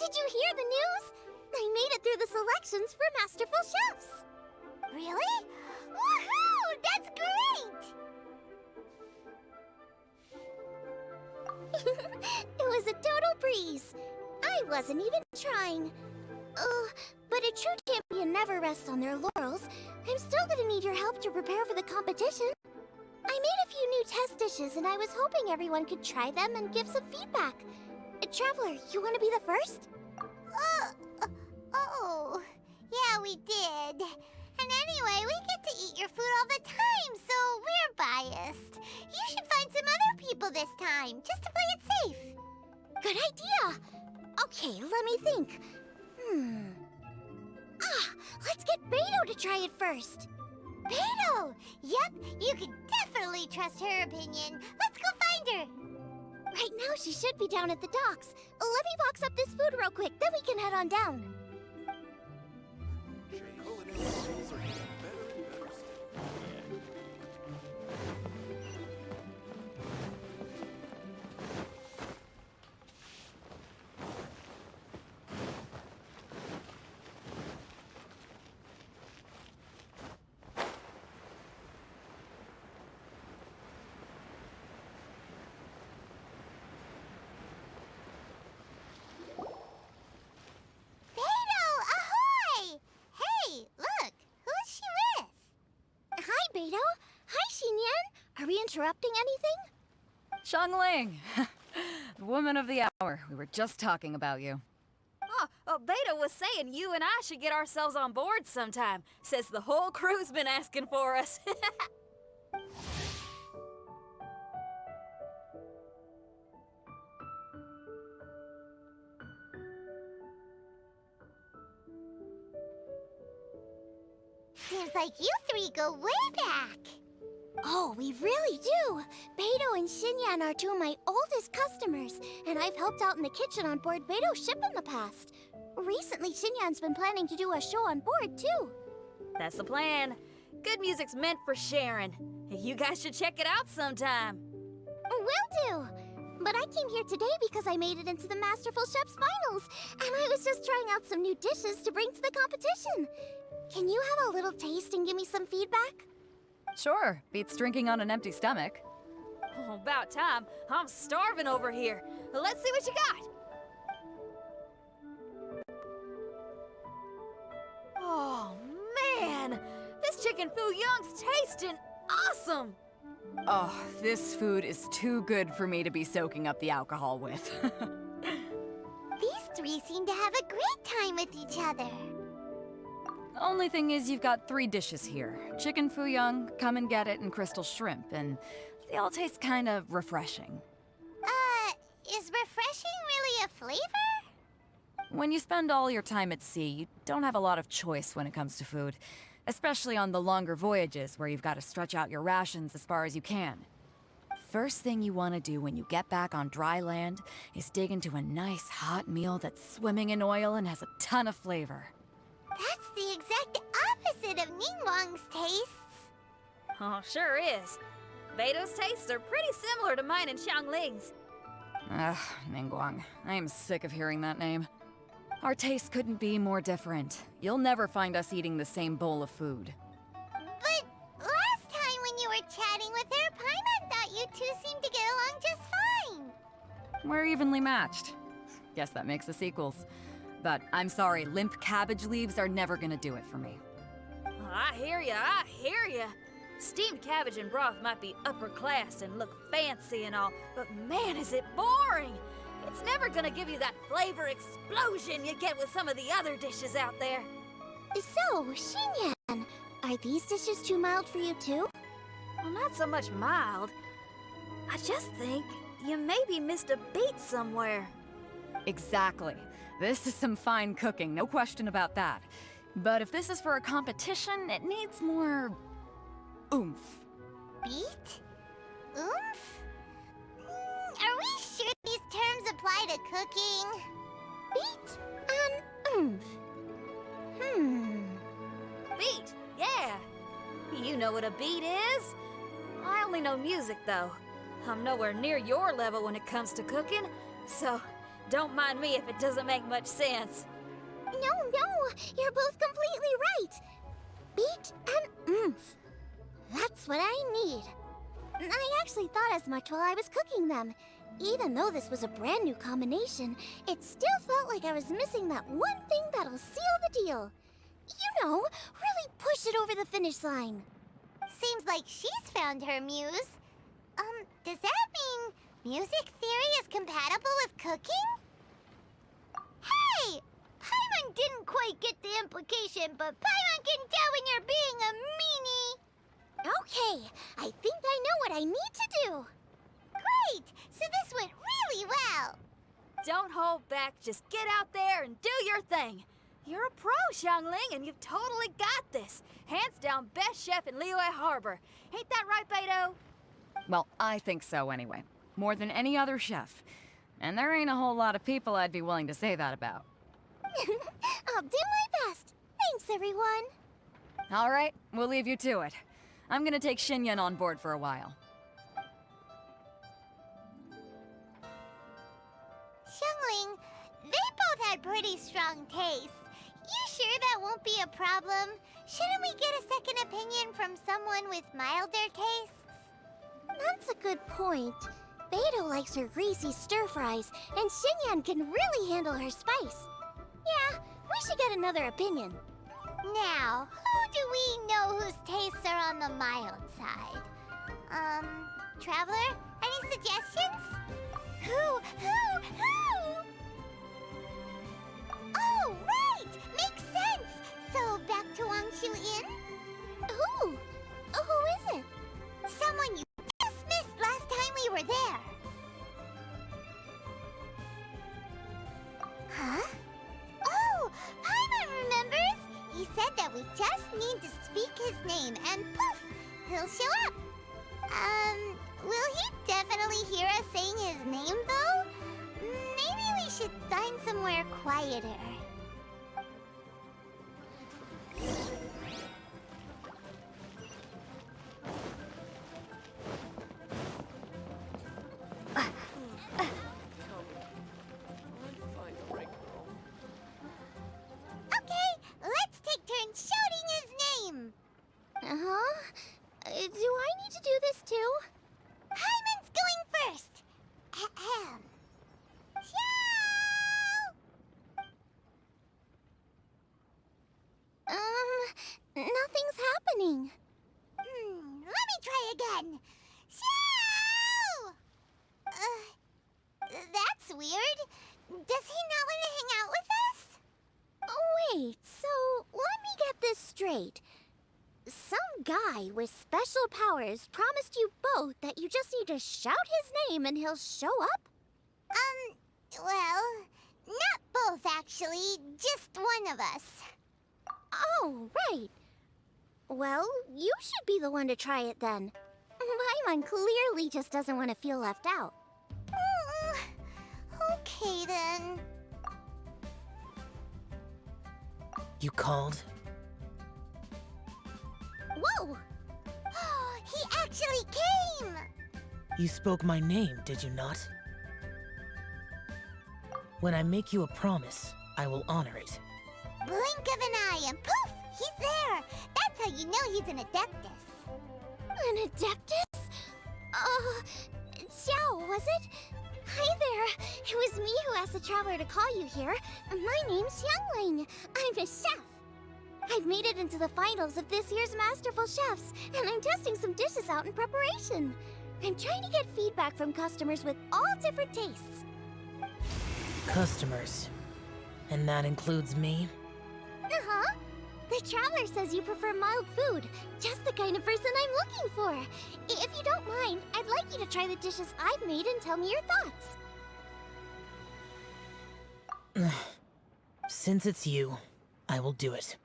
Did you hear the news? I made it through the selections for Masterful Chefs! Really? Woohoo! That's great! It was a total breeze. I wasn't even trying. But a true champion never rests on their laurels. I'm still gonna need your help to prepare for the competition. I made a few new test dishes, and I was hoping everyone could try them and give some feedback. Traveler, you want to be the first? Oh, yeah, we did. And anyway, we get to eat your food all the time, so we're biased. You should find some other people this time, just to play it safe. Good idea. Okay, let me think. Let's get Beto to try it first. Beto! Yep, you can definitely trust her opinion. Let's go find her. Right now, she should be down at the docks. Let me box up this food real quick, then we can head on down. Culinary skills are getting better and better still. Are we interrupting anything? Xiangling! Woman of the hour. We were just talking about you. Beta was saying you and I should get ourselves on board sometime. Says the whole crew's been asking for us. Seems like you three go way back. Oh, we really do! Beto and Xinyan are two of my oldest customers, and I've helped out in the kitchen on board Beto's ship in the past. Recently, Xinyan's been planning to do a show on board, too. That's the plan. Good music's meant for sharing. You guys should check it out sometime. Will do! But I came here today because I made it into the Masterful Chef's finals, and I was just trying out some new dishes to bring to the competition. Can you have a little taste and give me some feedback? Sure, beats drinking on an empty stomach. Oh, about time. I'm starving over here. Let's see what you got. Oh, man! This chicken foo young's tasting awesome! Oh, this food is too good for me to be soaking up the alcohol with. These three seem to have a great time with each other. Only thing is you've got 3 dishes here. Chicken foo young, come and get it, and crystal shrimp, and they all taste kind of refreshing. Is refreshing really a flavor? When you spend all your time at sea, you don't have a lot of choice when it comes to food. Especially on the longer voyages where you've got to stretch out your rations as far as you can. First thing you want to do when you get back on dry land is dig into a nice hot meal that's swimming in oil and has a ton of flavor. That's the exact opposite of Ningguang's tastes. Oh, sure is. Beto's tastes are pretty similar to mine and Xiangling's. Ugh, Ningguang. I am sick of hearing that name. Our tastes couldn't be more different. You'll never find us eating the same bowl of food. But last time when you were chatting with her, Paimon thought you two seemed to get along just fine. We're evenly matched. Guess that makes us equals. But I'm sorry, limp cabbage leaves are never gonna do it for me. I hear ya, I hear ya. Steamed cabbage and broth might be upper class and look fancy and all, but man, is it boring! It's never gonna give you that flavor explosion you get with some of the other dishes out there. So, Xinyan, are these dishes too mild for you too? Well, not so much mild. I just think you maybe missed a beat somewhere. Exactly. This is some fine cooking, no question about that. But if this is for a competition, it needs more oomph. Beat? Oomph? Are we sure these terms apply to cooking? Beat and oomph. Beat, yeah. You know what a beat is? I only know music, though. I'm nowhere near your level when it comes to cooking, so Don't mind me if it doesn't make much sense. No, you're both completely right. Beat and oomph. That's what I need. I actually thought as much while I was cooking them. Even though this was a brand new combination, it still felt like I was missing that one thing that'll seal the deal. You know, really push it over the finish line. Seems like she's found her muse. Does that mean music theory is compatible with cooking? Hey! Paimon didn't quite get the implication, but Paimon can tell when you're being a meanie. Okay, I think I know what I need to do. Great! So this went really well. Don't hold back, just get out there and do your thing. You're a pro, Xiangling, and you've totally got this. Hands down best chef in Liyue Harbor. Ain't that right, Beto? Well, I think so anyway. More than any other chef. And there ain't a whole lot of people I'd be willing to say that about. I'll do my best. Thanks, everyone. All right, we'll leave you to it. I'm gonna take Xinyan on board for a while. Xiangling, they both had pretty strong tastes. You sure that won't be a problem? Shouldn't we get a second opinion from someone with milder tastes? That's a good point. Beto likes her greasy stir-fries, and Xinyan can really handle her spice. Yeah, we should get another opinion. Now, who do we know whose tastes are on the mild side? Traveler? Any suggestions? Who? Oh, right! Makes sense! So, back to Wangshu Inn? Who? Who is it? Someone you just missed last time we were there. Huh? Oh, Paimon remembers! He said that we just need to speak his name and poof, he'll show up. Will he definitely hear us saying his name though? Maybe we should find somewhere quieter. Find the right girl. Okay, let's take turns shouting his name. Uh-huh. Do I need to do this too? Hyman's going first. Ahem. Xiao! Nothing's happening. Let me try again. Xiao! That's weird. Does he not want to hang out with us? Oh, wait, so let me get this straight. Some guy with special powers promised you both that you just need to shout his name and he'll show up? Well, not both actually, just one of us. Oh, right. Well, you should be the one to try it then. Paimon clearly just doesn't want to feel left out. Okay then. You called? Whoa! He actually came! You spoke my name, did you not? When I make you a promise, I will honor it. Blink of an eye and poof! He's there! That's how you know he's an Adeptus. An Adeptus? Xiao, was it? Hi there. It was me who asked the Traveler to call you here. My name's Xiangling. I'm a chef. I've made it into the finals of this year's Masterful Chefs, and I'm testing some dishes out in preparation. I'm trying to get feedback from customers with all different tastes. Customers. And that includes me? Uh-huh. The Traveler says you prefer mild food, just the kind of person I'm looking for. If you don't mind, I'd like you to try the dishes I've made and tell me your thoughts. Since it's you, I will do it.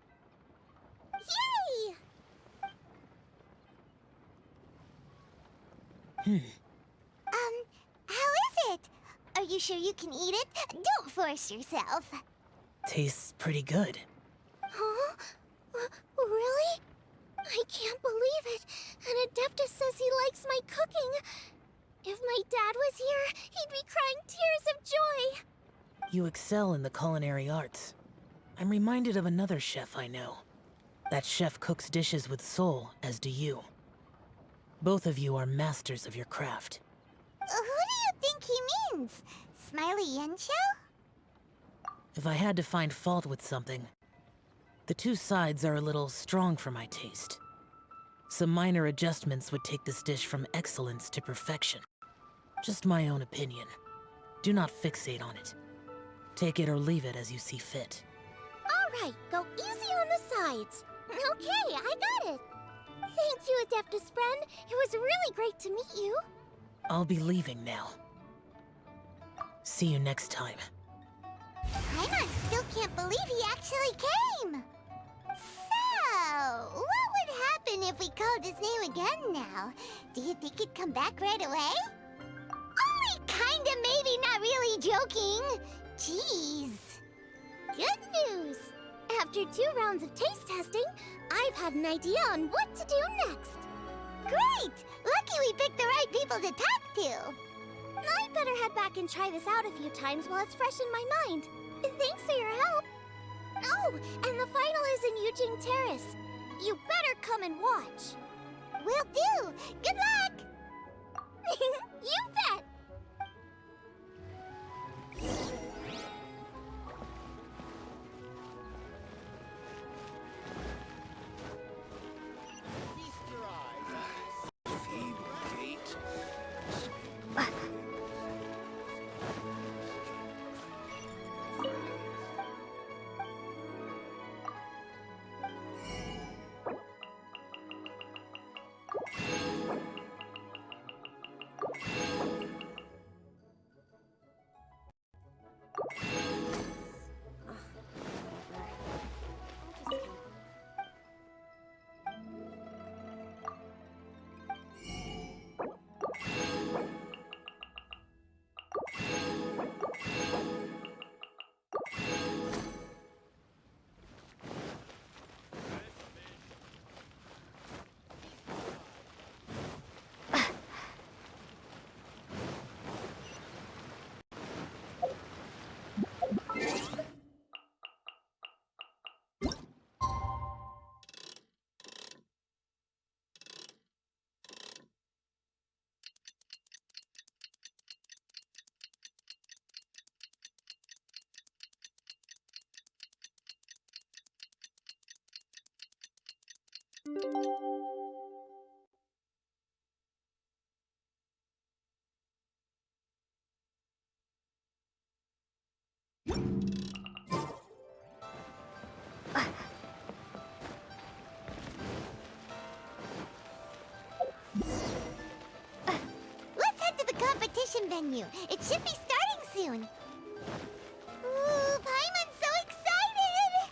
Yay! How is it? Are you sure you can eat it? Don't force yourself. Tastes pretty good. Huh? Really? I can't believe it. An Adeptus says he likes my cooking. If my dad was here, he'd be crying tears of joy. You excel in the culinary arts. I'm reminded of another chef I know. That chef cooks dishes with soul, as do you. Both of you are masters of your craft. Who do you think he means? Smiley Yensho? If I had to find fault with something, the two sides are a little strong for my taste. Some minor adjustments would take this dish from excellence to perfection. Just my own opinion. Do not fixate on it. Take it or leave it as you see fit. Alright, go easy on the sides. Okay, I got it. Thank you, Adeptus friend. It was really great to meet you. I'll be leaving now. See you next time. Paimon still can't believe he actually came! So, what would happen if we called his name again now? Do you think he'd come back right away? Only kinda, maybe, not really joking. Jeez. Good news! After 2 rounds of taste testing, I've had an idea on what to do next. Great! Lucky we picked the right people to talk to. I'd better head back and try this out a few times while it's fresh in my mind. Thanks for your help. Oh, and the final is in Eugene Terrace. You better come and watch. Will do. Good luck! You bet! Let's head to the competition venue. It should be starting soon. Ooh, Paimon's so excited!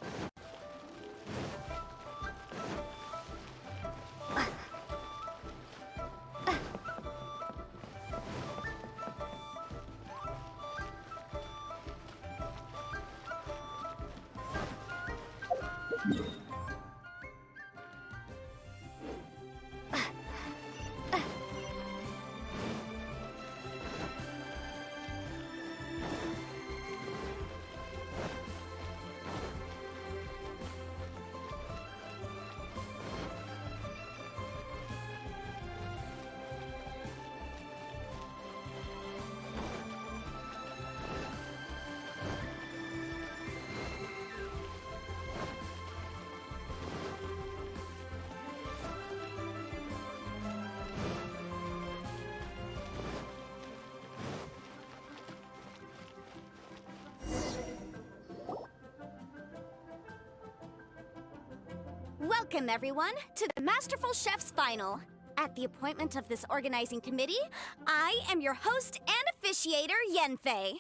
Welcome, everyone, to the Masterful Chef's Final. At the appointment of this organizing committee, I am your host and officiator, Yanfei.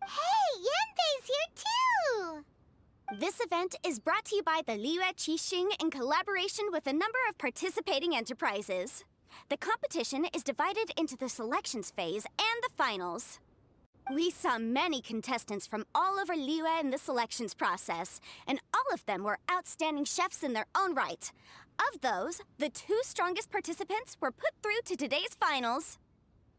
Hey, Yanfei's here too! This event is brought to you by the Liyue Qixing in collaboration with a number of participating enterprises. The competition is divided into the selections phase and the finals. We saw many contestants from all over Liyue in the selections process, and all of them were outstanding chefs in their own right. Of those, the 2 strongest participants were put through to today's finals.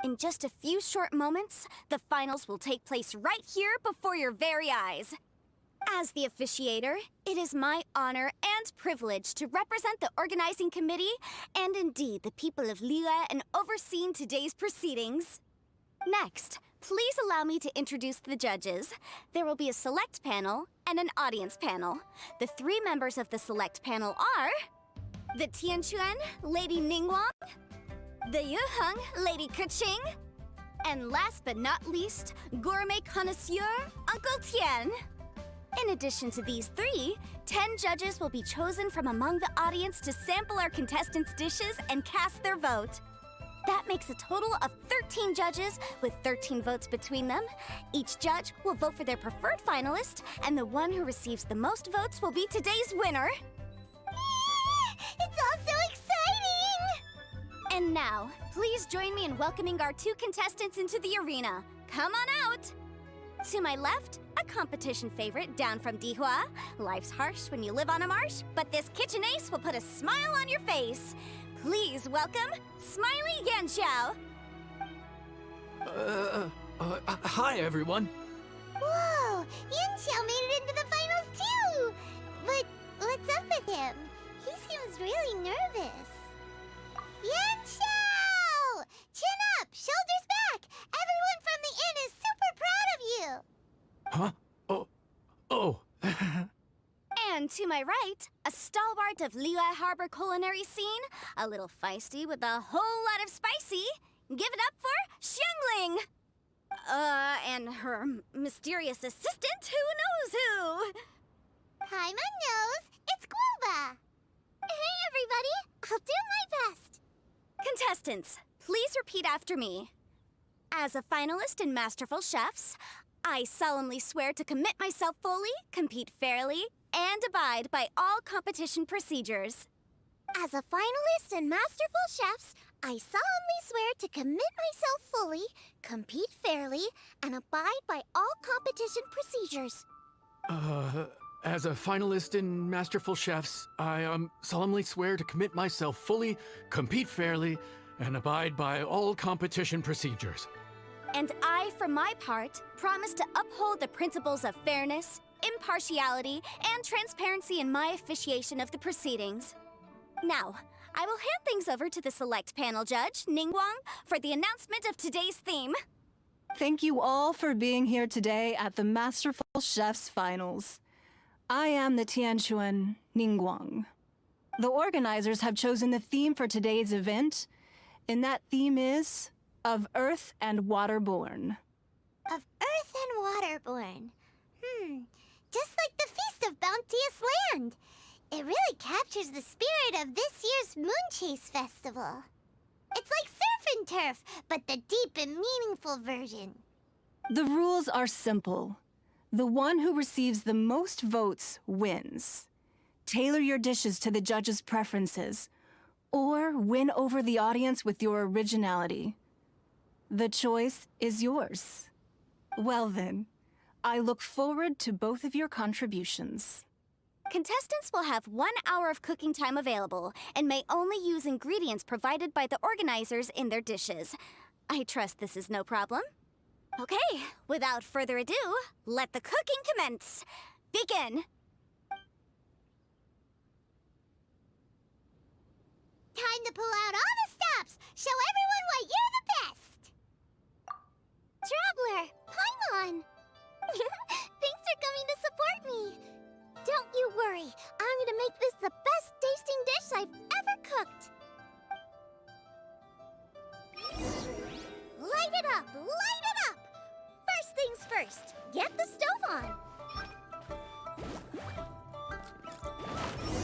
In just a few short moments, the finals will take place right here before your very eyes. As the officiator, it is my honor and privilege to represent the organizing committee and indeed the people of Liyue in overseeing today's proceedings. Next, please allow me to introduce the judges. There will be a select panel and an audience panel. The 3 members of the select panel are the Tianquan, Lady Ningguang, the Yuheng, Lady Keqing, and last but not least, gourmet connoisseur, Uncle Tian. In addition to these 3, 10 judges will be chosen from among the audience to sample our contestants' dishes and cast their vote. That makes a total of 13 judges with 13 votes between them. Each judge will vote for their preferred finalist, and the one who receives the most votes will be today's winner. It's all so exciting! And now, please join me in welcoming our 2 contestants into the arena. Come on out! To my left, a competition favorite down from Dihua. Life's harsh when you live on a marsh, but this kitchen ace will put a smile on your face. Please welcome Smiley Yanxiao. Hi, everyone. Whoa! Yanxiao made it into the finals too! But what's up with him? He seems really nervous. Yanxiao! Chin up! Shoulders back! Everyone from the inn is super proud of you! Huh? Oh. And to my right, a stalwart of Liyue Harbor culinary scene, a little feisty with a whole lot of spicy. Give it up for Xiangling! And her mysterious assistant, who knows who? Paimon knows! It's Guoba! Hey everybody! I'll do my best! Contestants, please repeat after me. As a finalist in Masterful Chefs, I solemnly swear to commit myself fully, compete fairly, and abide by all competition procedures. As a finalist in Masterful Chefs, I solemnly swear to commit myself fully, compete fairly, and abide by all competition procedures. As a finalist in Masterful Chefs, I solemnly swear to commit myself fully, compete fairly, and abide by all competition procedures. And I, for my part, promise to uphold the principles of fairness, impartiality, and transparency in my officiation of the proceedings. Now, I will hand things over to the select panel judge, Ningguang, for the announcement of today's theme. Thank you all for being here today at the Masterful Chefs Finals. I am the Tianquan Ningguang. The organizers have chosen the theme for today's event, and that theme is of Earth and Waterborn. Of Earth and Waterborn. Just like the Feast of Bounteous Land. It really captures the spirit of this year's Moon Chase Festival. It's like surf and turf, but the deep and meaningful version. The rules are simple. The one who receives the most votes wins. Tailor your dishes to the judges' preferences, or win over the audience with your originality. The choice is yours. Well then, I look forward to both of your contributions. Contestants will have 1 hour of cooking time available and may only use ingredients provided by the organizers in their dishes. I trust this is no problem. Okay, without further ado, let the cooking commence. Begin! Time to pull out all the stops! Show everyone why you're the best! Traveler, Paimon! Thanks for coming to support me. Don't you worry, I'm gonna make this the best tasting dish I've ever cooked. Light it up, light it up! First things first, get the stove on.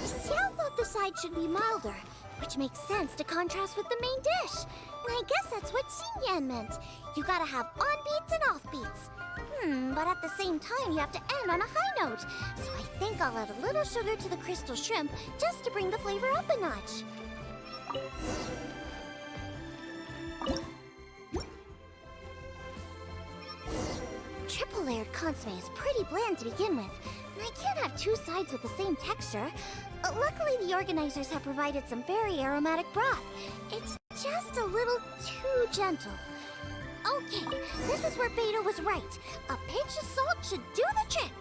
Xiao thought the side should be milder, which makes sense to contrast with the main dish. I guess that's what Xinyan meant. You gotta have on-beats and off-beats. But at the same time, you have to end on a high note. So I think I'll add a little sugar to the crystal shrimp just to bring the flavor up a notch. Triple-layered consomme is pretty bland to begin with. I can't have 2 sides with the same texture. Luckily, the organizers have provided some very aromatic broth. It's just a little too gentle. Okay, this is where Beta was right. A pinch of salt should do the trick.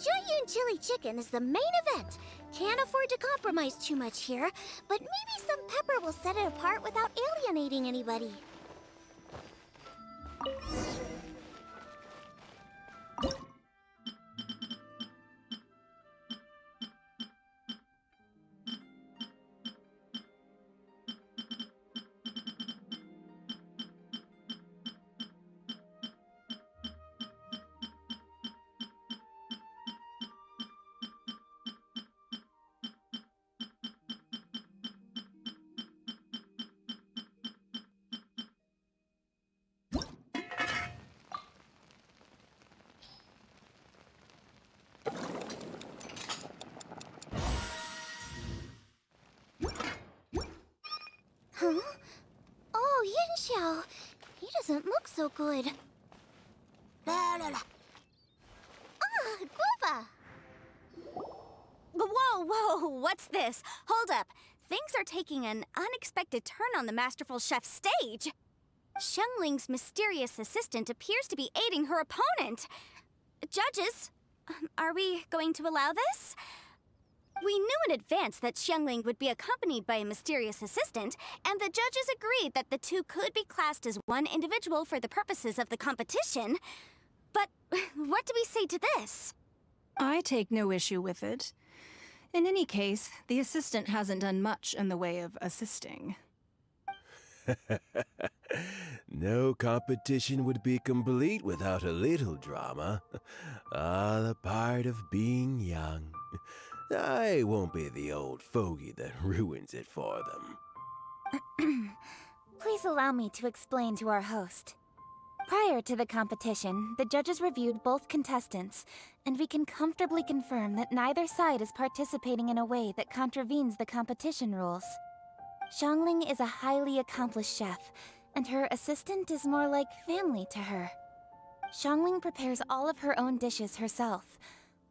Junyun Chili Chicken is the main event. Can't afford to compromise too much here, but maybe some pepper will set it apart without alienating anybody. Huh? Oh, Yin he doesn't look so good. Ah, Guava! Whoa, what's this? Hold up. Things are taking an unexpected turn on the Masterful Chef's stage. Xiangling's mysterious assistant appears to be aiding her opponent. Judges, are we going to allow this? We knew in advance that Xiangling would be accompanied by a mysterious assistant, and the judges agreed that the two could be classed as one individual for the purposes of the competition. But what do we say to this? I take no issue with it. In any case, the assistant hasn't done much in the way of assisting. No competition would be complete without a little drama. All a part of being young. I won't be the old fogey that ruins it for them. Please allow me to explain to our host. Prior to the competition, the judges reviewed both contestants, and we can comfortably confirm that neither side is participating in a way that contravenes the competition rules. Xiangling is a highly accomplished chef, and her assistant is more like family to her. Xiangling prepares all of her own dishes herself.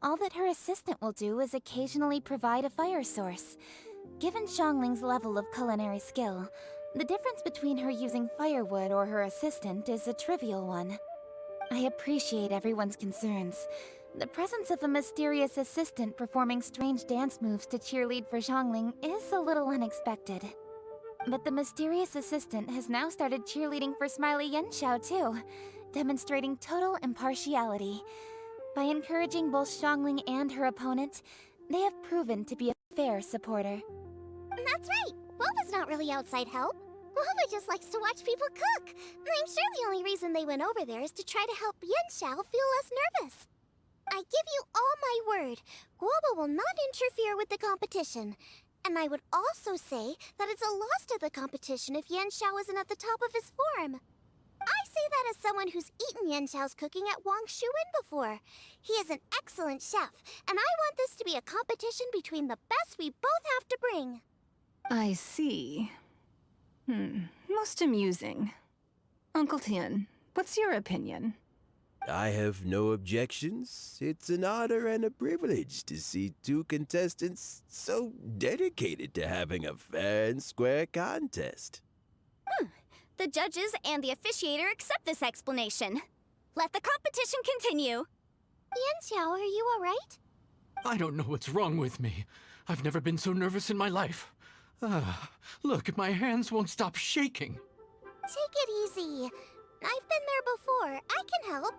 All that her assistant will do is occasionally provide a fire source. Given Xiangling's level of culinary skill, the difference between her using firewood or her assistant is a trivial one. I appreciate everyone's concerns. The presence of a mysterious assistant performing strange dance moves to cheerlead for Xiangling is a little unexpected. But the mysterious assistant has now started cheerleading for Smiley Yanxiao too, demonstrating total impartiality. By encouraging both Xiangling and her opponent, they have proven to be a fair supporter. That's right. Guoba's not really outside help. Guoba just likes to watch people cook. I'm sure the only reason they went over there is to try to help Yanxiao feel less nervous. I give you all my word, Guoba will not interfere with the competition. And I would also say that it's a loss to the competition if Yanxiao isn't at the top of his form. I say that as someone who's eaten Yanxiao's cooking at Wang Shuin before. He is an excellent chef, and I want this to be a competition between the best we both have to bring. I see. Most amusing. Uncle Tian, what's your opinion? I have no objections. It's an honor and a privilege to see two contestants so dedicated to having a fair and square contest. The judges and the officiator accept this explanation. Let the competition continue. Yanxiao, are you alright? I don't know what's wrong with me. I've never been so nervous in my life. Look, my hands won't stop shaking. Take it easy. I've been there before. I can help.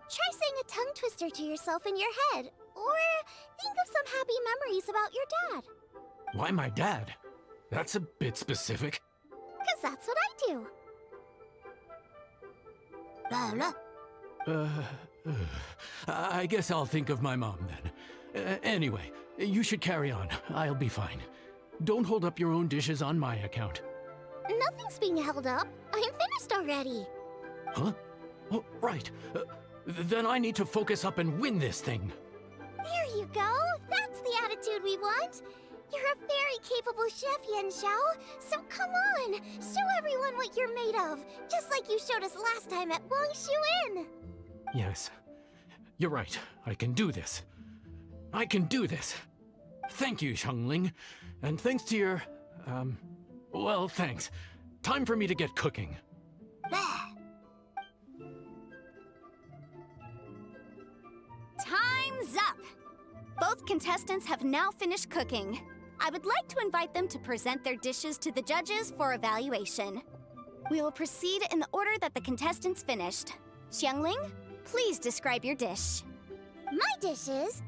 Try saying a tongue twister to yourself in your head. Or think of some happy memories about your dad. Why my dad? That's a bit specific. 'Cause that's what I do. I guess I'll think of my mom then. Anyway, you should carry on. I'll be fine. Don't hold up your own dishes on my account. Nothing's being held up. I'm finished already. Huh? Oh, right. Then I need to focus up and win this thing. There you go. That's the attitude we want. You're a very capable chef, Yanxiao. So come on, show everyone what you're made of, just like you showed us last time at Wang Shuin. Yes, you're right. I can do this. I can do this. Thank you, Xiangling. And thanks to your, well, thanks. Time for me to get cooking. Time's up! Both contestants have now finished cooking. I would like to invite them to present their dishes to the judges for evaluation. We will proceed in the order that the contestants finished. Xiangling, please describe your dish. My dish is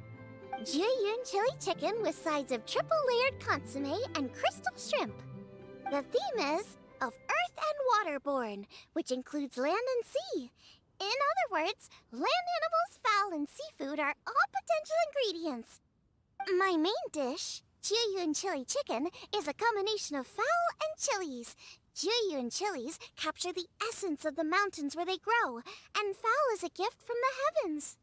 Jiyun chili chicken with sides of triple-layered consomme and crystal shrimp. The theme is of earth and waterborne, which includes land and sea. In other words, land animals, fowl, and seafood are all potential ingredients. My main dish, Jiyun chili chicken, is a combination of fowl and chilies. Jiyun chilies capture the essence of the mountains where they grow, and fowl is a gift from the heavens.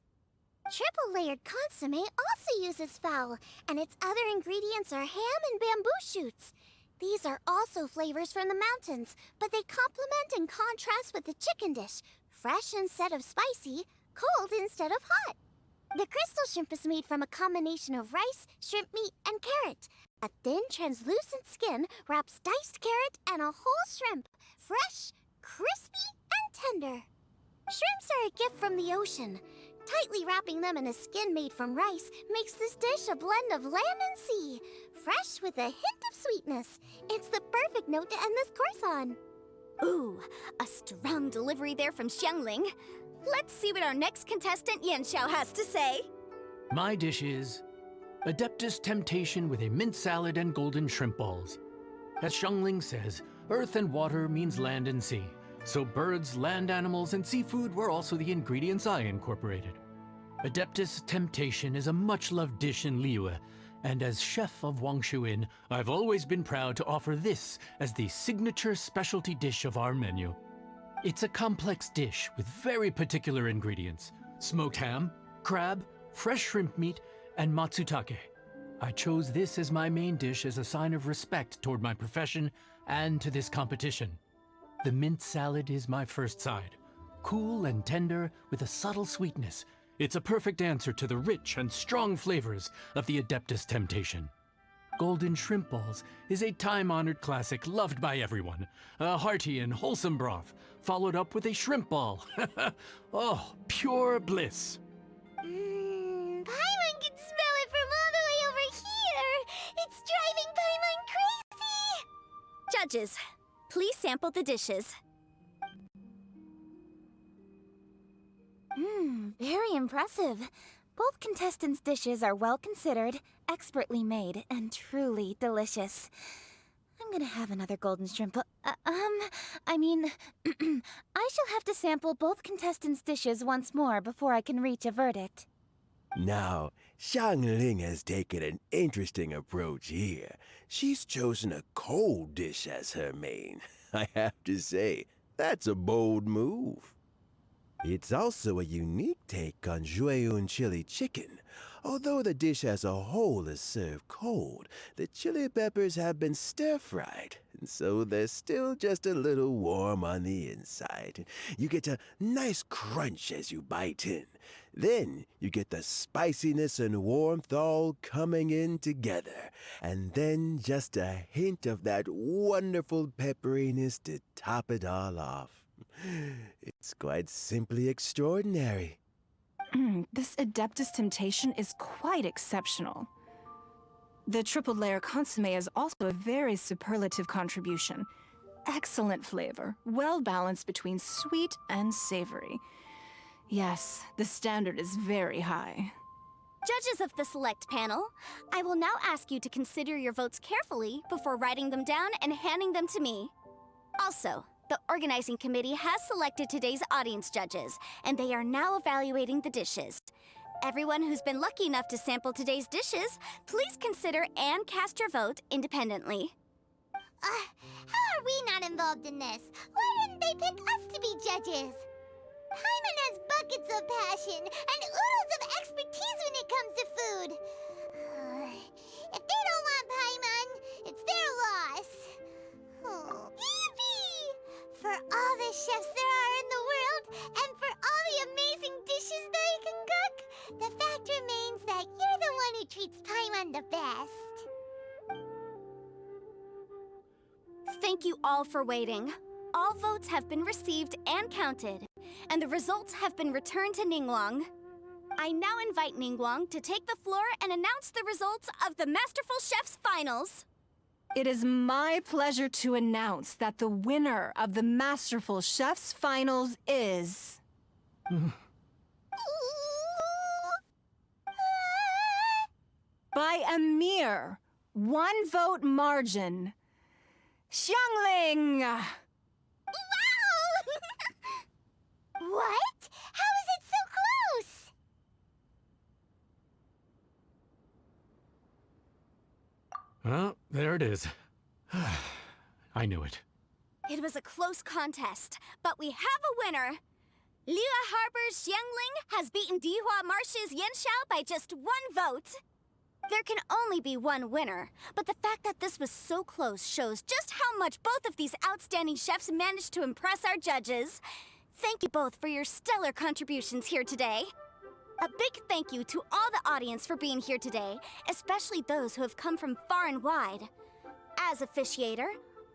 Triple-layered consomme also uses fowl, and its other ingredients are ham and bamboo shoots. These are also flavors from the mountains, but they complement and contrast with the chicken dish, fresh instead of spicy, cold instead of hot. The crystal shrimp is made from a combination of rice, shrimp meat, and carrot. A thin, translucent skin wraps diced carrot and a whole shrimp, fresh, crispy, and tender. Shrimps are a gift from the ocean. Tightly wrapping them in a skin made from rice makes this dish a blend of land and sea, fresh with a hint of sweetness. It's the perfect note to end this course on. Ooh, a strong delivery there from Xiangling. Let's see what our next contestant Yanxiao has to say. My dish is Adeptus Temptation with a mint salad and golden shrimp balls. As Xiangling says, earth and water means land and sea. So birds, land animals, and seafood were also the ingredients I incorporated. Adeptus Temptation is a much-loved dish in Liyue, And as chef of Wangshuin, I've always been proud to offer this as the signature specialty dish of our menu. It's a complex dish with very particular ingredients: smoked ham, crab, fresh shrimp meat, and matsutake. I chose this as my main dish as a sign of respect toward my profession and to this competition. The mint salad is my first side. Cool and tender with a subtle sweetness, it's a perfect answer to the rich and strong flavors of the Adeptus Temptation. Golden shrimp balls is a time-honored classic loved by everyone. A hearty and wholesome broth, followed up with a shrimp ball. Oh, pure bliss. Paimon can smell it from all the way over here! It's driving Paimon crazy! Judges, please sample the dishes. Very impressive. Both contestants' dishes are well considered, expertly made, and truly delicious. I'm gonna have another golden shrimp. I shall have to sample both contestants' dishes once more before I can reach a verdict. Now, Xiangling has taken an interesting approach here. She's chosen a cold dish as her main. I have to say, that's a bold move. It's also a unique take on Jueyun chili chicken. Although the dish as a whole is served cold, the chili peppers have been stir-fried, and so they're still just a little warm on the inside. You get a nice crunch as you bite in. Then you get the spiciness and warmth all coming in together, and then just a hint of that wonderful pepperiness to top it all off. It's quite simply extraordinary. This Adeptus Temptation is quite exceptional. The triple layer consomme is also a very superlative contribution. Excellent flavor, well balanced between sweet and savory. Yes, the standard is very high. Judges of the select panel, I will now ask you to consider your votes carefully before writing them down and handing them to me. Also, the organizing committee has selected today's audience judges, and they are now evaluating the dishes. Everyone who's been lucky enough to sample today's dishes, please consider and cast your vote independently. How are we not involved in this? Why didn't they pick us to be judges? Paimon has buckets of passion and oodles of expertise when it comes to food. If they don't want Paimon, it's their loss. Yippee! For all the chefs there are in the world, and for all the amazing dishes they can cook, the fact remains that you're the one who treats Paimon the best. Thank you all for waiting. All votes have been received and counted, and the results have been returned to Ningguang. I now invite Ningguang to take the floor and announce the results of the Masterful Chef's Finals. It is my pleasure to announce that the winner of the Masterful Chef's Finals is... by a mere 1 vote margin, Xiangling! Wow! What? How is it so close? Well, there it is. I knew it. It was a close contest, but we have a winner. Liyue Harbor's Xiangling has beaten Dihua Marsh's Yanxiao by just 1 vote. There can only be one winner, but the fact that this was so close shows just how much both of these outstanding chefs managed to impress our judges. Thank you both for your stellar contributions here today. A big thank you to all the audience for being here today, especially those who have come from far and wide. As officiator,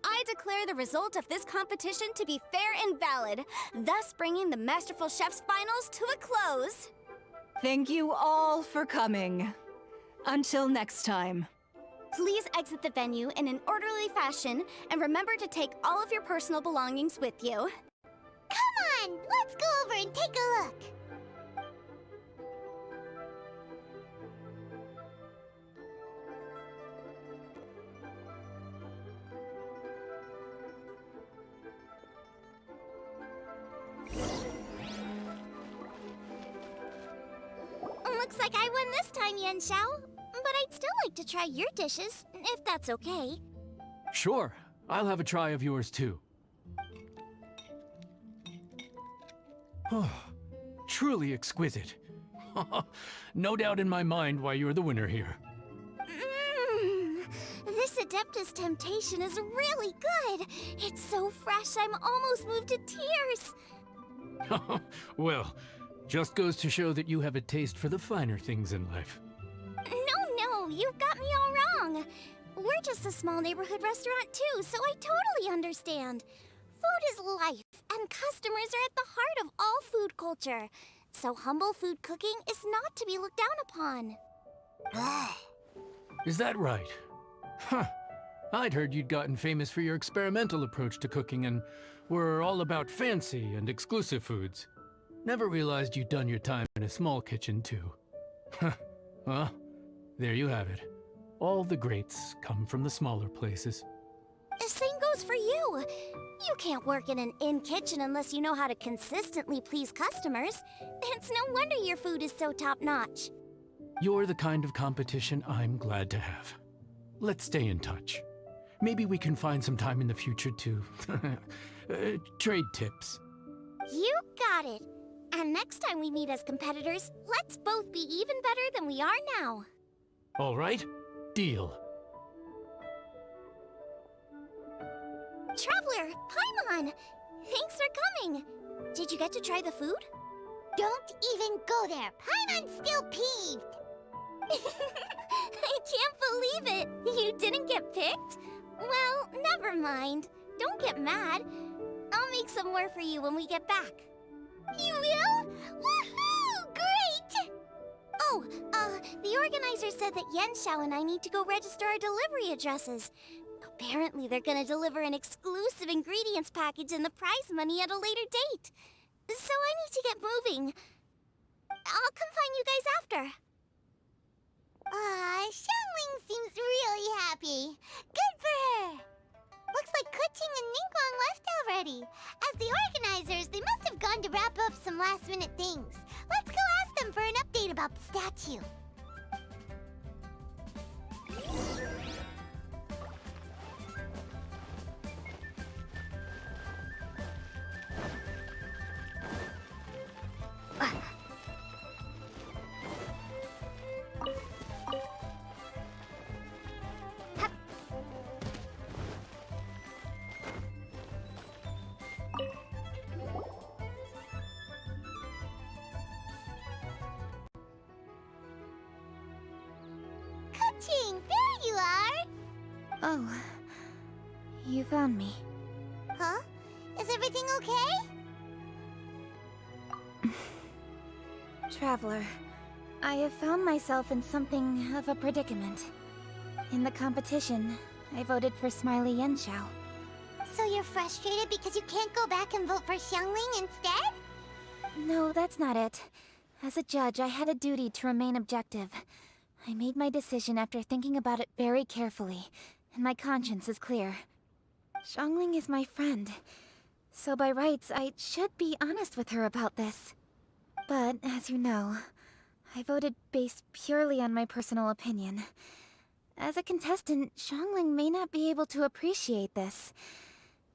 I declare the result of this competition to be fair and valid, thus bringing the Masterful Chef's Finals to a close. Thank you all for coming. Until next time. Please exit the venue in an orderly fashion, and remember to take all of your personal belongings with you. Come on, let's go over and take a look. Looks like I won this time, Yanxiao. but I'd still like to try your dishes, if that's okay. Sure, I'll have a try of yours too. Truly exquisite. No doubt in my mind why you're the winner here. This Adeptus Temptation is really good. It's so fresh, I'm almost moved to tears. Well, just goes to show that you have a taste for the finer things in life. No, you've got me all wrong. We're just a small neighborhood restaurant too, so I totally understand. Food is life, and customers are at the heart of all food culture. So humble food cooking is not to be looked down upon. Is that right? Huh. I'd heard you'd gotten famous for your experimental approach to cooking and were all about fancy and exclusive foods. Never realized you'd done your time in a small kitchen too. Well, there you have it. All the greats come from the smaller places. The same goes for you. You can't work in an inn kitchen unless you know how to consistently please customers. It's no wonder your food is so top-notch. You're the kind of competition I'm glad to have. Let's stay in touch. Maybe we can find some time in the future to trade tips. You got it. And next time we meet as competitors, let's both be even better than we are now. All right? Deal. Traveler, Paimon! Thanks for coming. Did you get to try the food? Don't even go there. Paimon's still peeved. I can't believe it. You didn't get picked? Well, never mind. Don't get mad. I'll make some more for you when we get back. You will? Woohoo! Great! Oh, the organizer said that Yenshao and I need to go register our delivery addresses. Apparently they're gonna deliver an exclusive ingredients package and the prize money at a later date. So I need to get moving. I'll come find you guys after. Xiangling seems really happy. Good for her. Looks like Kuching and Ningguang left already. As the organizers, they must have gone to wrap up some last-minute things. Let's go ask them for an update about the statue. Kuching, there you are! Oh, you found me. Huh? Is everything okay? Traveler, I have found myself in something of a predicament. In the competition, I voted for Smiley Yenshao. So you're frustrated because you can't go back and vote for Xiangling instead? No, that's not it. As a judge, I had a duty to remain objective. I made my decision after thinking about it very carefully, and my conscience is clear. Xiangling is my friend, so by rights, I should be honest with her about this. But, as you know, I voted based purely on my personal opinion. As a contestant, Xiangling may not be able to appreciate this,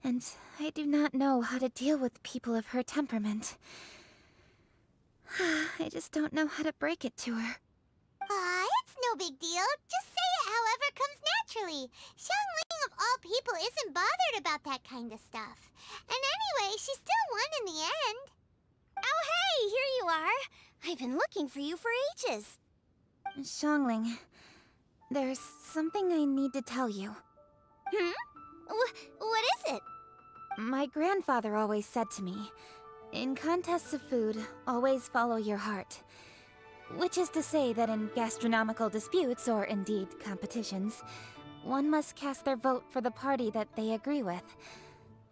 and I do not know how to deal with people of her temperament. I just don't know how to break it to her. It's no big deal. Just say it however comes naturally. Xiangling of all people isn't bothered about that kind of stuff. And anyway, she still won in the end. Oh hey, here you are. I've been looking for you for ages. Xiangling, there's something I need to tell you. What is it? My grandfather always said to me, in contests of food, always follow your heart. Which is to say that in gastronomical disputes, or indeed competitions, one must cast their vote for the party that they agree with.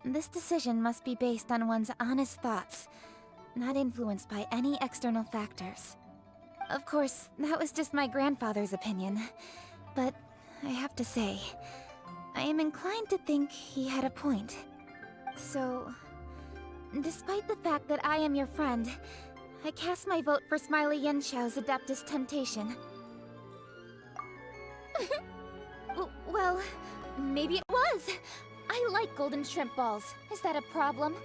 This decision must be based on one's honest thoughts, not influenced by any external factors. Of course, that was just my grandfather's opinion, but I have to say, I am inclined to think he had a point. So, despite the fact that I am your friend, I cast my vote for Smiley Yenshao's Adeptus Temptation. Well, maybe it was. I like golden shrimp balls. Is that a problem?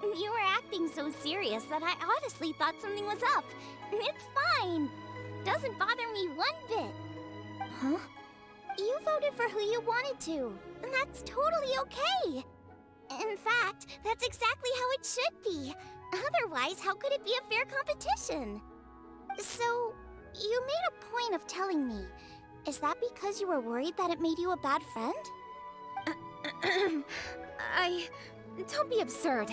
You were acting so serious that I honestly thought something was up. It's fine. Doesn't bother me one bit. Huh? You voted for who you wanted to, and that's totally okay. In fact, that's exactly how it should be. Otherwise, how could it be a fair competition? So, you made a point of telling me. Is that because you were worried that it made you a bad friend? Don't be absurd.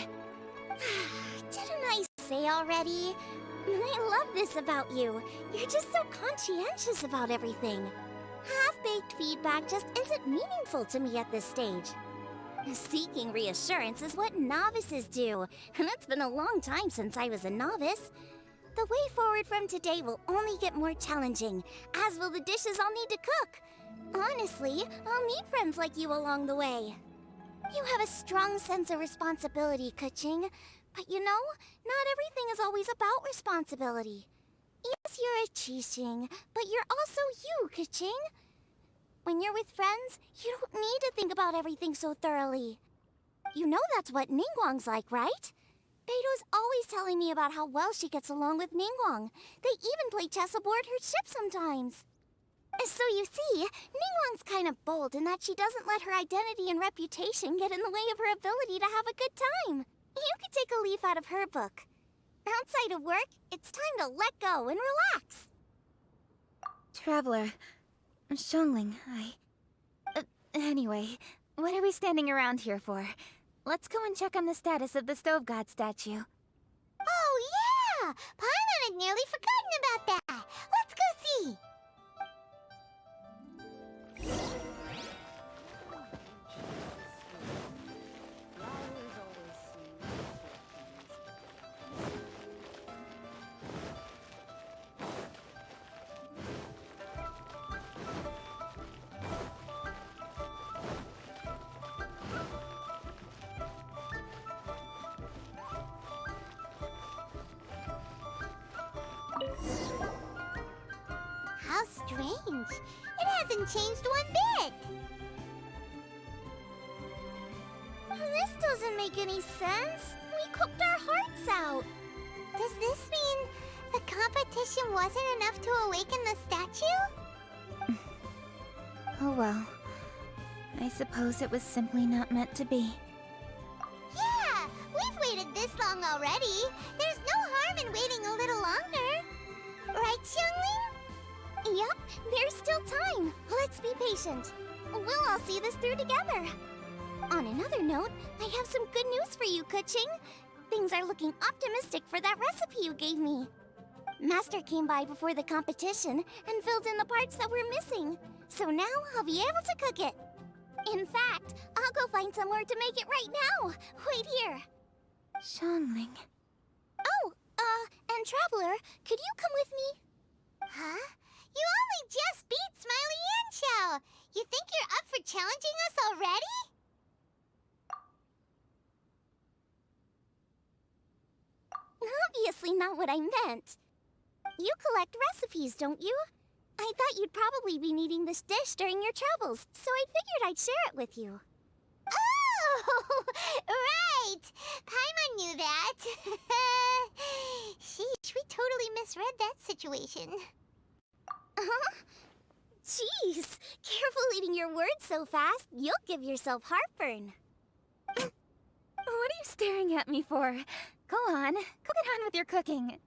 Didn't I say already? I love this about you. You're just so conscientious about everything. Half-baked feedback just isn't meaningful to me at this stage. Seeking reassurance is what novices do, and it's been a long time since I was a novice. The way forward from today will only get more challenging, as will the dishes I'll need to cook. Honestly, I'll need friends like you along the way. You have a strong sense of responsibility, Kuching. But you know, not everything is always about responsibility. Yes, you're a Qixing, but you're also you, Kuching. When you're with friends, you don't need to think about everything so thoroughly. You know that's what Ningguang's like, right? Beto's always telling me about how well she gets along with Ningguang. They even play chess aboard her ship sometimes. So you see, Ningguang's kind of bold in that she doesn't let her identity and reputation get in the way of her ability to have a good time. You could take a leaf out of her book. Outside of work, it's time to let go and relax. Traveler, Xiangling, anyway, what are we standing around here for? Let's go and check on the status of the Stove God statue. Oh yeah! Paimon had nearly forgotten about that. Let's go see. How strange. It hasn't changed one bit. This doesn't make any sense. We cooked our hearts out. Does this mean the competition wasn't enough to awaken the statue? Oh well. I suppose it was simply not meant to be. Yeah, we've waited this long already. There's no harm in waiting a little longer. Right, Xiangling? Yup, there's still time. Let's be patient. We'll all see this through together. On another note, I have some good news for you, Kuching. Things are looking optimistic for that recipe you gave me. Master came by before the competition and filled in the parts that were missing. So now I'll be able to cook it. In fact, I'll go find somewhere to make it right now. Wait here. Xiangling. Oh, and Traveler, could you come with me? Huh? You only just beat Smiley and Xiao. You think you're up for challenging us already? Obviously not what I meant. You collect recipes, don't you? I thought you'd probably be needing this dish during your travels, so I figured I'd share it with you. Oh, right! Paimon knew that. Sheesh, we totally misread that situation. Huh? Jeez, careful eating your words so fast. You'll give yourself heartburn. What are you staring at me for? Go on, get on with your cooking.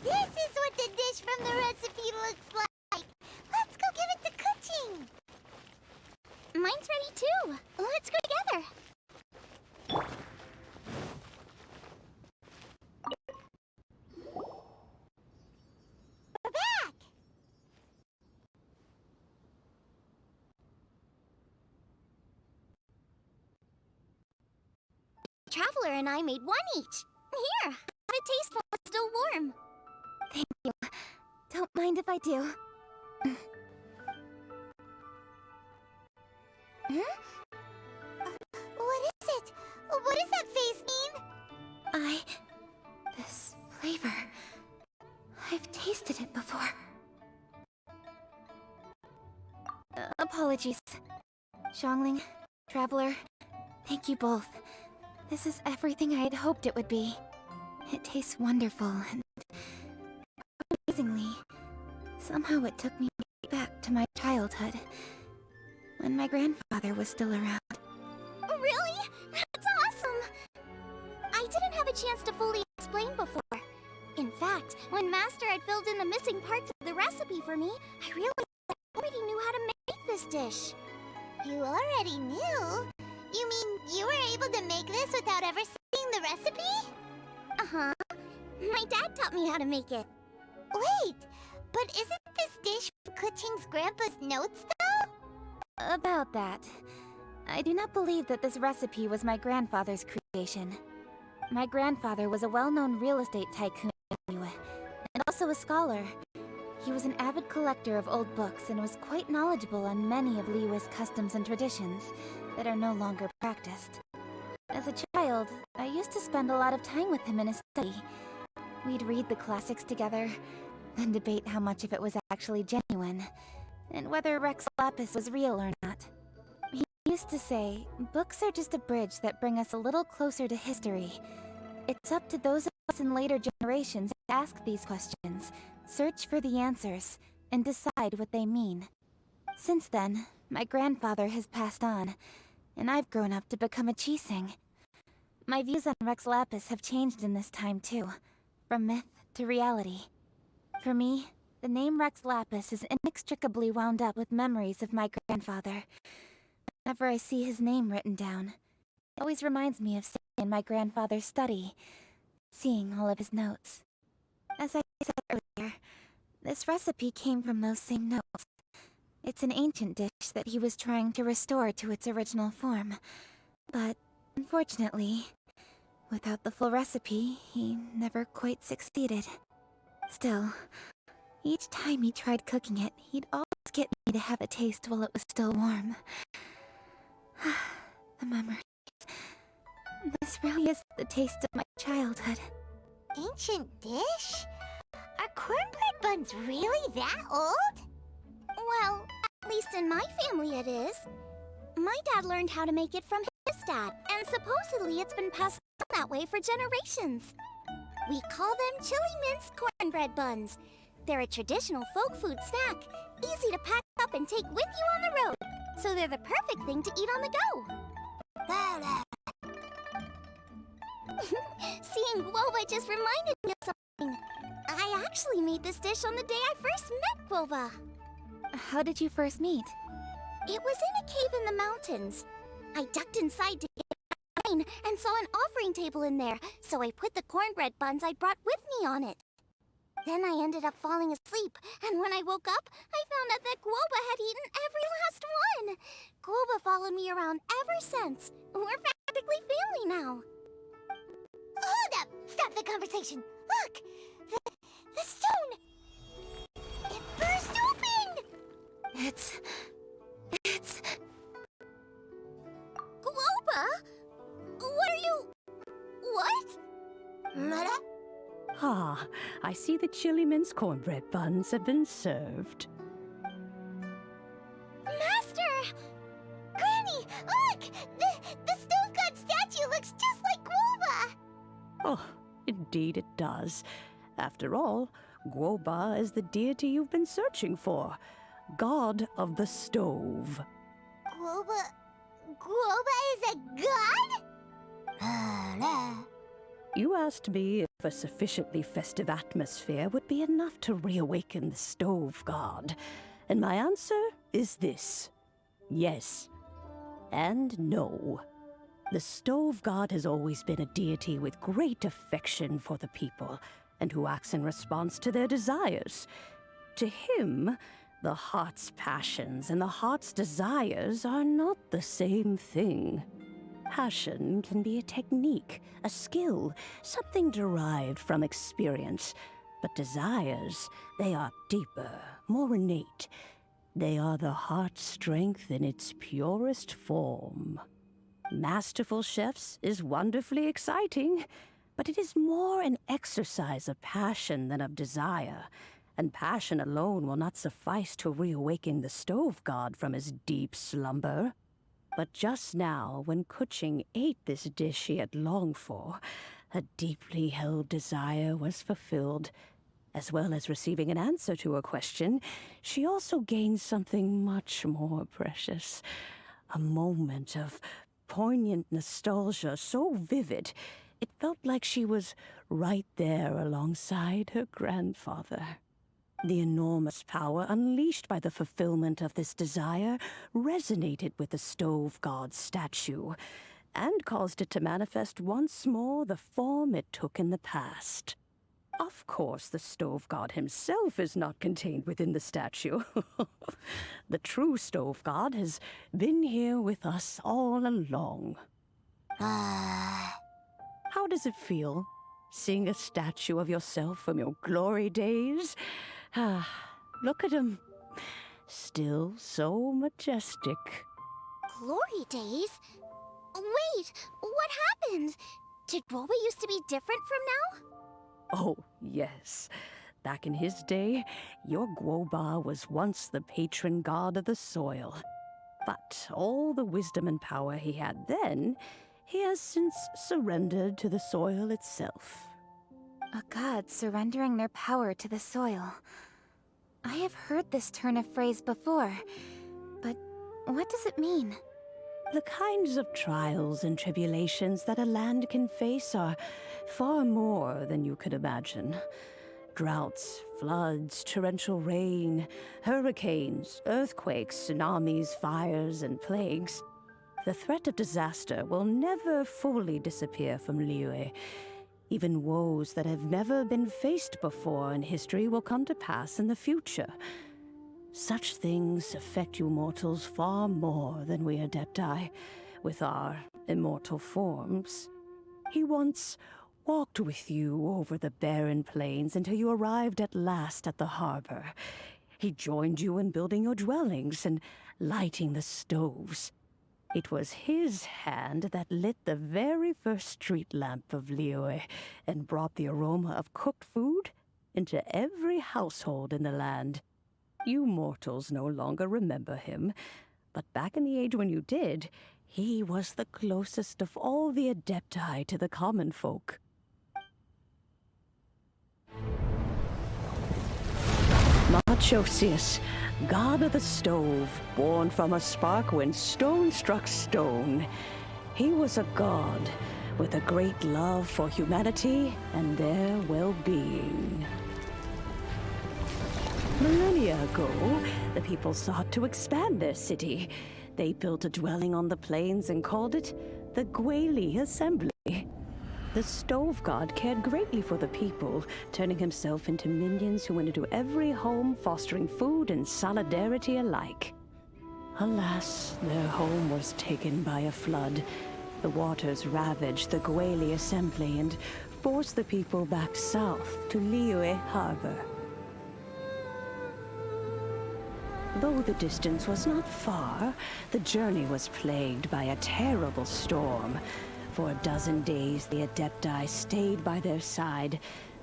This is what the dish from the recipe looks like. Let's go give it to Kuching. Mine's ready too. Let's go together. We're back. Traveler and I made one each. Here, have a taste while it's still warm. Thank you. Don't mind if I do. What is it? What does that face mean? This flavor. I've tasted it before. Apologies. Xiangling, Traveler, thank you both. This is everything I had hoped it would be. It tastes wonderful, and amazingly, somehow it took me back to my childhood, when my grandfather was still around. Really? That's awesome! I didn't have a chance to fully explain before. In fact, when Master had filled in the missing parts of the recipe for me, I realized I already knew how to make this dish. You already knew? You mean you were able to make this without ever seeing the recipe? Uh-huh. My dad taught me how to make it. Wait, but isn't this dish Kuching's grandpa's notes, though? About that, I do not believe that this recipe was my grandfather's creation. My grandfather was a well-known real estate tycoon in Liyue, and also a scholar. He was an avid collector of old books and was quite knowledgeable on many of Liyue's customs and traditions that are no longer practiced. As a child, I used to spend a lot of time with him in his study. We'd read the classics together, then debate how much of it was actually genuine, and whether Rex Lapis was real or not. He used to say, books are just a bridge that bring us a little closer to history. It's up to those of us in later generations to ask these questions, search for the answers, and decide what they mean. Since then, my grandfather has passed on, and I've grown up to become a Qixing. My views on Rex Lapis have changed in this time too, from myth to reality. For me, the name Rex Lapis is inextricably wound up with memories of my grandfather. Whenever I see his name written down, it always reminds me of sitting in my grandfather's study, seeing all of his notes. As I said earlier, this recipe came from those same notes. It's an ancient dish that he was trying to restore to its original form. But, unfortunately, without the full recipe, he never quite succeeded. Still, each time he tried cooking it, he'd always get me to have a taste while it was still warm. The memories. This really is the taste of my childhood. Ancient dish? Are cornbread buns really that old? Well, at least in my family it is. My dad learned how to make it from his dad, and supposedly it's been passed down that way for generations. We call them chili mince cornbread buns. They're a traditional folk food snack, easy to pack up and take with you on the road, so they're the perfect thing to eat on the go. Seeing Guoba just reminded me of something. I actually made this dish on the day I first met Guoba. How did you first meet? It was in a cave in the mountains. I ducked inside to get wine and saw an offering table in there, so I put the cornbread buns I'd brought with me on it. Then I ended up falling asleep, and when I woke up, I found out that Guoba had eaten every last one. Guoba followed me around ever since. We're practically family now. Hold up! Stop the conversation! Look! The stone! It burst open! It's... Guoba? What are you... What? Ah, I see the chili mince cornbread buns have been served. Master! Granny, look! The stone god statue looks just like Guoba! Oh, indeed it does. After all, Guoba is the deity you've been searching for, god of the stove. Guoba is a god? You asked me if a sufficiently festive atmosphere would be enough to reawaken the stove god, and my answer is this: yes and no. The stove god has always been a deity with great affection for the people, and who acts in response to their desires. To him, the heart's passions and the heart's desires are not the same thing. Passion can be a technique, a skill, something derived from experience. But desires, they are deeper, more innate. They are the heart's strength in its purest form. Masterful chefs is wonderfully exciting, but it is more an exercise of passion than of desire. And passion alone will not suffice to reawaken the stove god from his deep slumber. But just now, when Kuching ate this dish he had longed for, a deeply held desire was fulfilled. As well as receiving an answer to a question, she also gained something much more precious. A moment of poignant nostalgia so vivid, it felt like she was right there alongside her grandfather. The enormous power unleashed by the fulfillment of this desire resonated with the stove god's statue, and caused it to manifest once more the form it took in the past. Of course, the stove god himself is not contained within the statue. The true stove god has been here with us all along. How does it feel, seeing a statue of yourself from your glory days? Look at him. Still so majestic. Glory days? Wait, what happened? Did Guoba used to be different from now? Oh, yes. Back in his day, your Guoba was once the patron god of the soil. But all the wisdom and power he had then, he has since surrendered to the soil itself. A god surrendering their power to the soil. I have heard this turn of phrase before, but what does it mean? The kinds of trials and tribulations that a land can face are far more than you could imagine. Droughts, floods, torrential rain, hurricanes, earthquakes, tsunamis, fires, and plagues. The threat of disaster will never fully disappear from Liyue. Even woes that have never been faced before in history will come to pass in the future. Such things affect you mortals far more than we Adepti, with our immortal forms. He once walked with you over the barren plains until you arrived at last at the harbor. He joined you in building your dwellings and lighting the stoves. It was his hand that lit the very first street lamp of Liyue and brought the aroma of cooked food into every household in the land. You mortals no longer remember him, but back in the age when you did, he was the closest of all the Adepti to the common folk. Machosius, god of the stove, born from a spark when stone struck stone. He was a god with a great love for humanity and their well-being. Millennia ago, the people sought to expand their city. They built a dwelling on the plains and called it the Guili Assembly. The stove god cared greatly for the people, turning himself into minions who went into every home, fostering food and solidarity alike. Alas, their home was taken by a flood. The waters ravaged the Guili Assembly and forced the people back south to Liyue Harbor. Though the distance was not far, the journey was plagued by a terrible storm. For a dozen days, the Adepti stayed by their side.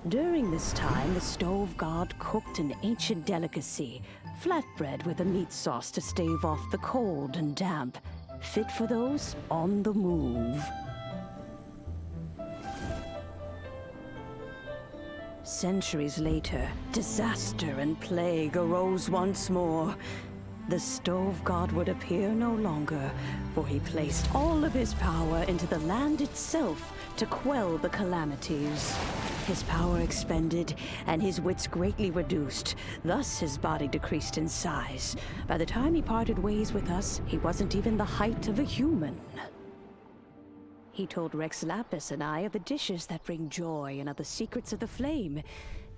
During this time, the stove god cooked an ancient delicacy, flatbread with a meat sauce to stave off the cold and damp, fit for those on the move. Centuries later, disaster and plague arose once more. the Stove God would appear no longer, for he placed all of his power into the land itself to quell the calamities. His power expended, and his wits greatly reduced. Thus his body decreased in size. By the time he parted ways with us, he wasn't even the height of a human. He told Rex Lapis and I of the dishes that bring joy and of the secrets of the flame,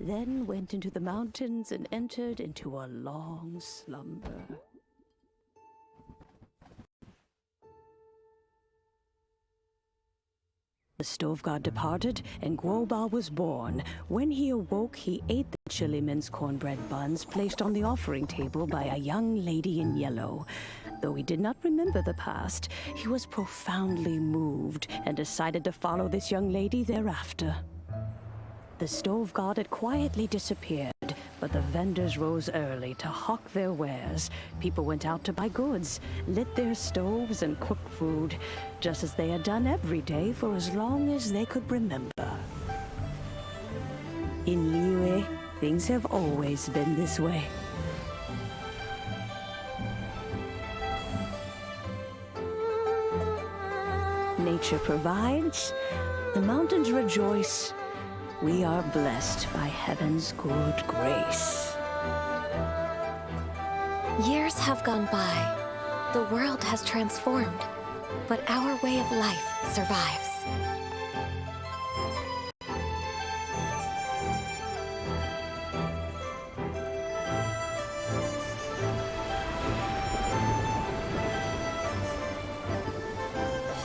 then went into the mountains and entered into a long slumber. The Stove God departed, and Guoba was born. When he awoke, he ate the chili mince cornbread buns placed on the offering table by a young lady in yellow. Though he did not remember the past, he was profoundly moved and decided to follow this young lady thereafter. The Stove God had quietly disappeared, but the vendors rose early to hawk their wares. People went out to buy goods, lit their stoves, and cooked food, just as they had done every day for as long as they could remember. In Liyue, things have always been this way. Nature provides, the mountains rejoice. We are blessed by heaven's good grace. Years have gone by. The world has transformed, but our way of life survives.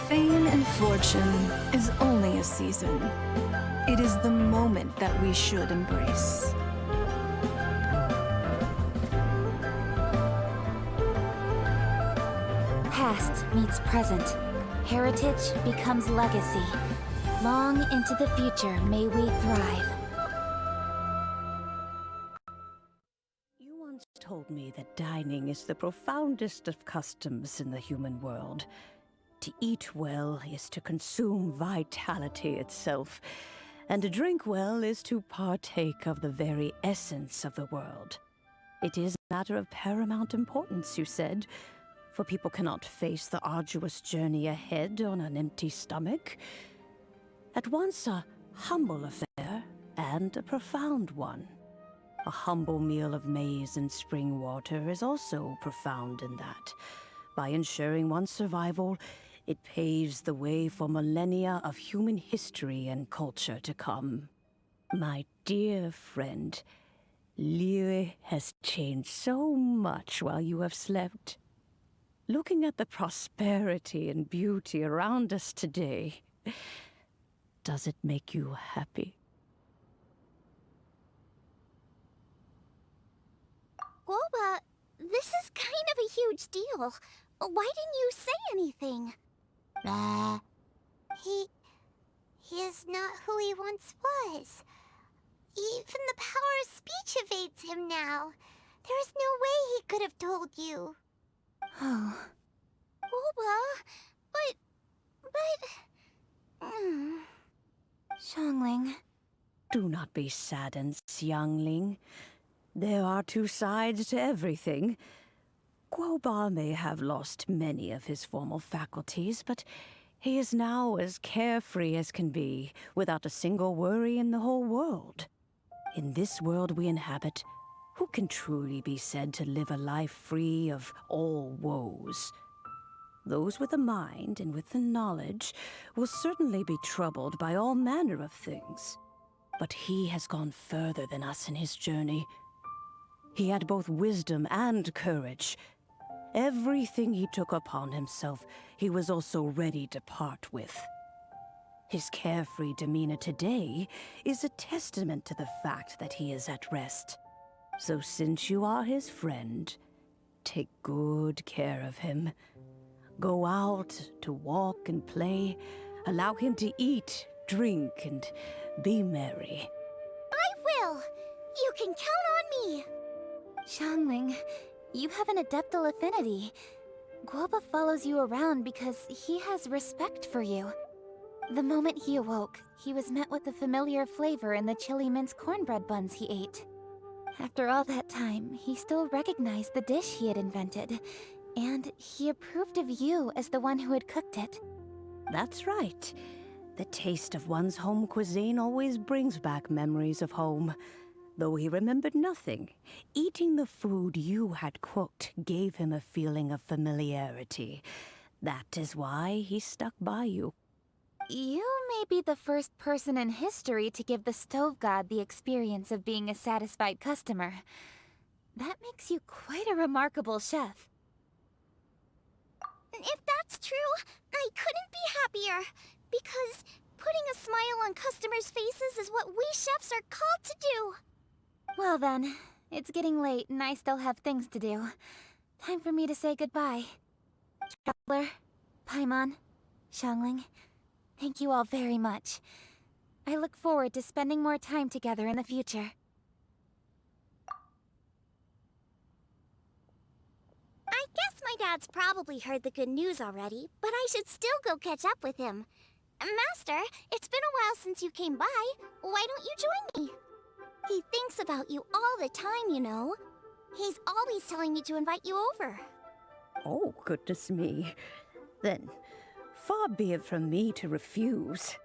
Fame and fortune is only a season. It is the moment that we should embrace. Past meets present. Heritage becomes legacy. Long into the future may we thrive. You once told me that dining is the profoundest of customs in the human world. To eat well is to consume vitality itself, and to drink well is to partake of the very essence of the world. It is a matter of paramount importance, you said, for people cannot face the arduous journey ahead on an empty stomach. At once a humble affair and a profound one. A humble meal of maize and spring water is also profound in that. By ensuring one's survival, it paves the way for millennia of human history and culture to come. My dear friend, Liyue has changed so much while you have slept. Looking at the prosperity and beauty around us today, does it make you happy? Guoba, this is kind of a huge deal. Why didn't you say anything? He is not who he once was. Even the power of speech evades him now. There is no way he could have told you. Oh. Guoba, but... Xiangling. Do not be saddened, Xiangling. There are two sides to everything. Guoba may have lost many of his formal faculties, but he is now as carefree as can be, without a single worry in the whole world. In this world we inhabit, who can truly be said to live a life free of all woes? Those with a mind and with the knowledge will certainly be troubled by all manner of things. But he has gone further than us in his journey. He had both wisdom and courage. Everything he took upon himself, he was also ready to part with. His carefree demeanor today is a testament to the fact that he is at rest. So since you are his friend, take good care of him. Go out to walk and play. Allow him to eat, drink, and be merry. I will! You can count on me! Xiangling, you have an adeptal affinity. Guoba follows you around because he has respect for you. The moment he awoke, he was met with a familiar flavor in the chili mince cornbread buns he ate. After all that time, he still recognized the dish he had invented, and he approved of you as the one who had cooked it. That's right. The taste of one's home cuisine always brings back memories of home. Though he remembered nothing, eating the food you had cooked gave him a feeling of familiarity. That is why he stuck by you. You may be the first person in history to give the stove god the experience of being a satisfied customer. That makes you quite a remarkable chef. If that's true, I couldn't be happier. Because putting a smile on customers' faces is what we chefs are called to do. Well then, it's getting late and I still have things to do. Time for me to say goodbye. Traveler, Paimon, Xiangling, thank you all very much. I look forward to spending more time together in the future. I guess my dad's probably heard the good news already, but I should still go catch up with him. Master, it's been a while since you came by. Why don't you join me? He thinks about you all the time, you know. He's always telling me to invite you over. Oh, goodness me. Then, far be it from me to refuse.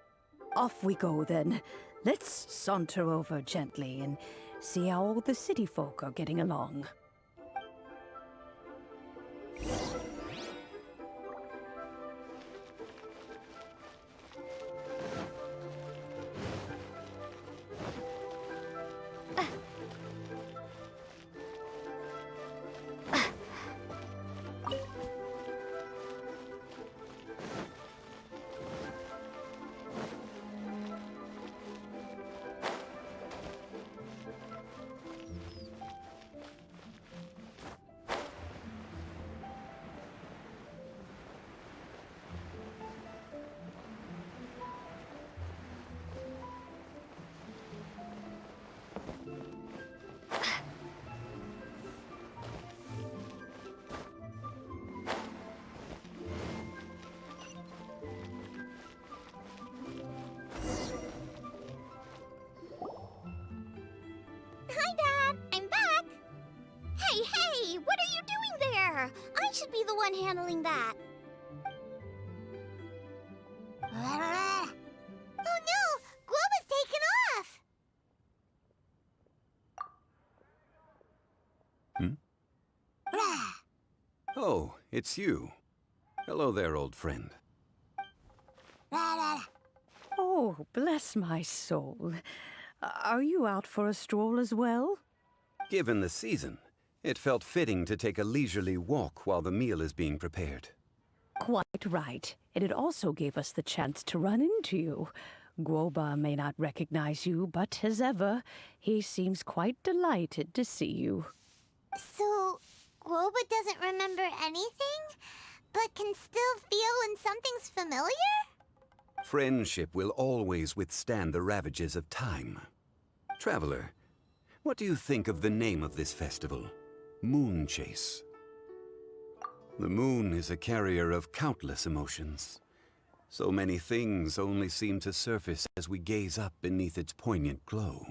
Off we go, then. Let's saunter over gently and see how all the city folk are getting along. Hi, Dad! I'm back! Hey! What are you doing there? I should be the one handling that. Oh no! Guoba's taken off! Oh, it's you. Hello there, old friend. Oh, bless my soul. Are you out for a stroll as well? Given the season, it felt fitting to take a leisurely walk while the meal is being prepared. Quite right. And it also gave us the chance to run into you. Guoba may not recognize you, but as ever, he seems quite delighted to see you. So, Guoba doesn't remember anything, but can still feel when something's familiar? Friendship will always withstand the ravages of time. Traveler, what do you think of the name of this festival? Moon Chase. The moon is a carrier of countless emotions. So many things only seem to surface as we gaze up beneath its poignant glow.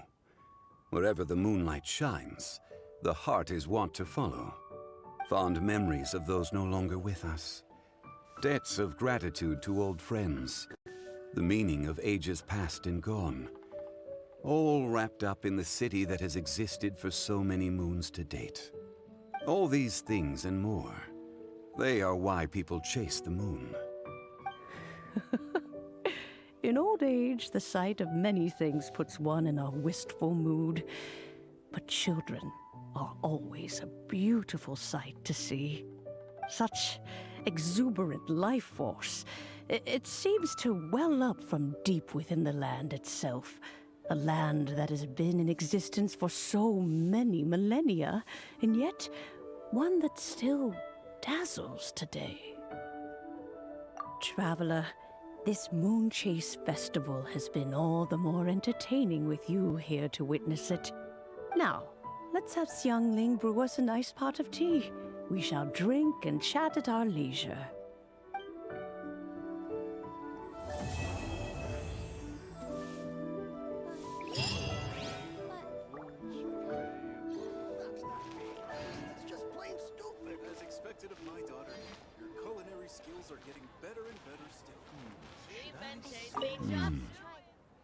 Wherever the moonlight shines, the heart is wont to follow. Fond memories of those no longer with us. Debts of gratitude to old friends. The meaning of ages past and gone. All wrapped up in the city that has existed for so many moons to date. All these things and more, they are why people chase the moon. In old age, the sight of many things puts one in a wistful mood. But children are always a beautiful sight to see. Such exuberant life force. It seems to well up from deep within the land itself. A land that has been in existence for so many millennia, and yet one that still dazzles today. Traveler, this Moon Chase Festival has been all the more entertaining with you here to witness it. Now, let's have Xiangling brew us a nice pot of tea. We shall drink and chat at our leisure.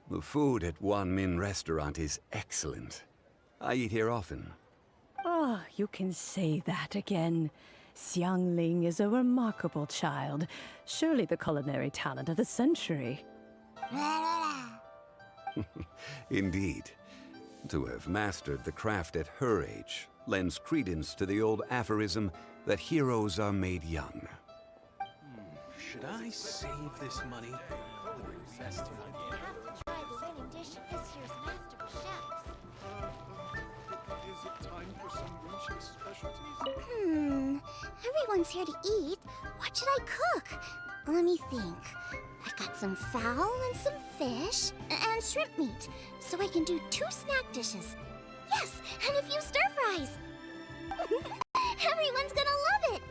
The food at Wan Min restaurant is excellent. I eat here often. Ah, you can say that again. Xiangling is a remarkable child. Surely the culinary talent of the century. Indeed. To have mastered the craft at her age lends credence to the old aphorism that heroes are made young. Should I save this money or invest it? You have to try the winning dish of this year's Masterful chefs. Is it time for some Genshin specialties? Everyone's here to eat. What should I cook? Let me think. I've got some fowl and some fish and shrimp meat, so I can do 2 snack dishes. Yes, and a few stir fries. Everyone's gonna love it.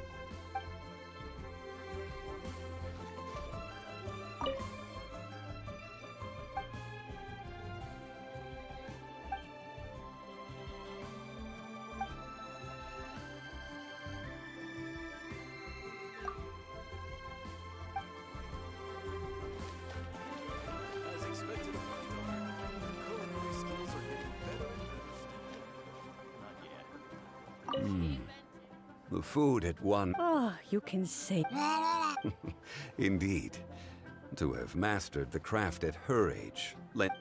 As expected of my daughter, culinary skills are getting better and better still. Not yet. The food at Wan... Ah, you can say... Indeed. To have mastered the craft at her age lent...